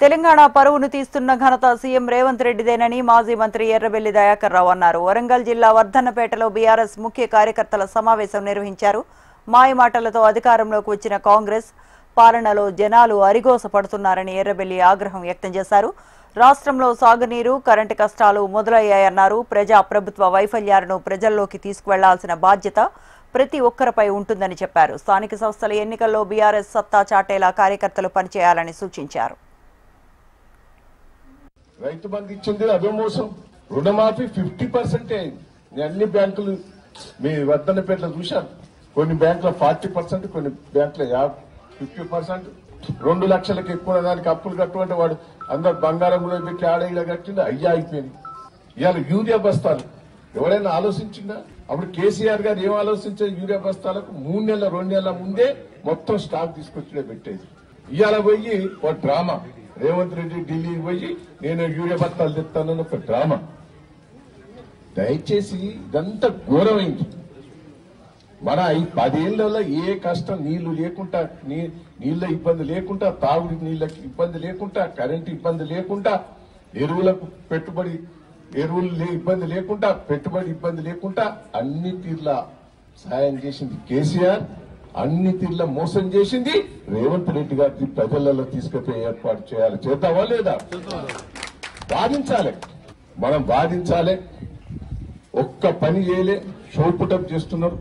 తెలంగాణ పరువును తీస్తున్న ఘనత సీఎం రేవంత్ రెడ్డిదేనని మాజీ మంత్రి ఎర్రబెల్లి దయాకర్ రావు అన్నారు. వరంగల్ జిల్లా వర్ధన్నపేటలో బీఆర్ఎస్ ముఖ్య కార్యకర్తల సమావేశం నిర్వహించారు. మాయమాటలతో అధికారంలోకి వచ్చిన కాంగ్రెస్ పాలనలో జనాలు అరిగోసపడుతున్నారని ఎర్రబెల్లి ఆగ్రహం వ్యక్తం చేశారు. రాష్ట్రంలో సాగునీరు, కరెంటు కష్టాలు మొదలయ్యాయన్నారు. ప్రజా ప్రభుత్వ వైఫల్యాలను ప్రజల్లోకి తీసుకువెళ్లాల్సిన బాధ్యత ప్రతి ఒక్కరిపై ఉంటుందని చెప్పారు. స్థానిక సంస్థల ఎన్నికల్లో బీఆర్ఎస్ సత్తా చాటేలా కార్యకర్తలు పనిచేయాలని సూచించారు. రైతు బంధు ఇచ్చింది అదే మోసం. రుణమాఫీ 50% అయింది. అన్ని బ్యాంకులు మీ వర్ధన్నపేటలో చూశాను. కొన్ని బ్యాంకుల 40%, కొన్ని బ్యాంకుల 50%. 2 లక్షలకు ఎక్కువ దానికి అప్పులు కట్టుకుంటే వాడు అందరు బంగారం కూడా పెట్టి ఆడేలా కట్టింది. అయిపోయింది. ఇవాళ యూరియా బస్తాలు ఎవరైనా ఆలోచించిందా? అప్పుడు కేసీఆర్ గారు ఏం ఆలోచించారు? యూరియా బస్తాలకు 3 నెలల 2 నెలల ముందే మొత్తం స్టాక్ తీసుకొచ్చి పెట్టేది. ఇవాళ పోయి ఒక డ్రామా. రేవంత్ రెడ్డి ఢిల్లీకి పోయి నేను యూరియా బస్తాలు తెస్తానని ఒక డ్రామా. దయచేసి ఇదంతా ఘోరమైంది. మన ఈ 10 ఏళ్లలో ఏ కష్టం, నీళ్లు లేకుండా, నీళ్ల ఇబ్బంది లేకుండా, తాగుడి నీళ్ళకి ఇబ్బంది లేకుండా, కరెంటు ఇబ్బంది లేకుండా, ఎరువులకు ఎరువులు ఇబ్బంది లేకుండా, పెట్టుబడి ఇబ్బంది లేకుండా అన్ని తీర్ల సాయం చేసింది కేసీఆర్. అన్ని తీర్ల మోసం చేసింది రేవంత్ రెడ్డి గారికి. ప్రజలలో తీసుకుపోయి ఏర్పాటు చేయాలి. చేద్దామా లేదా? వాదించాలి, మనం వాదించాలి. ఒక్క పని చేయలే, షోపుటప్ చేస్తున్నారు.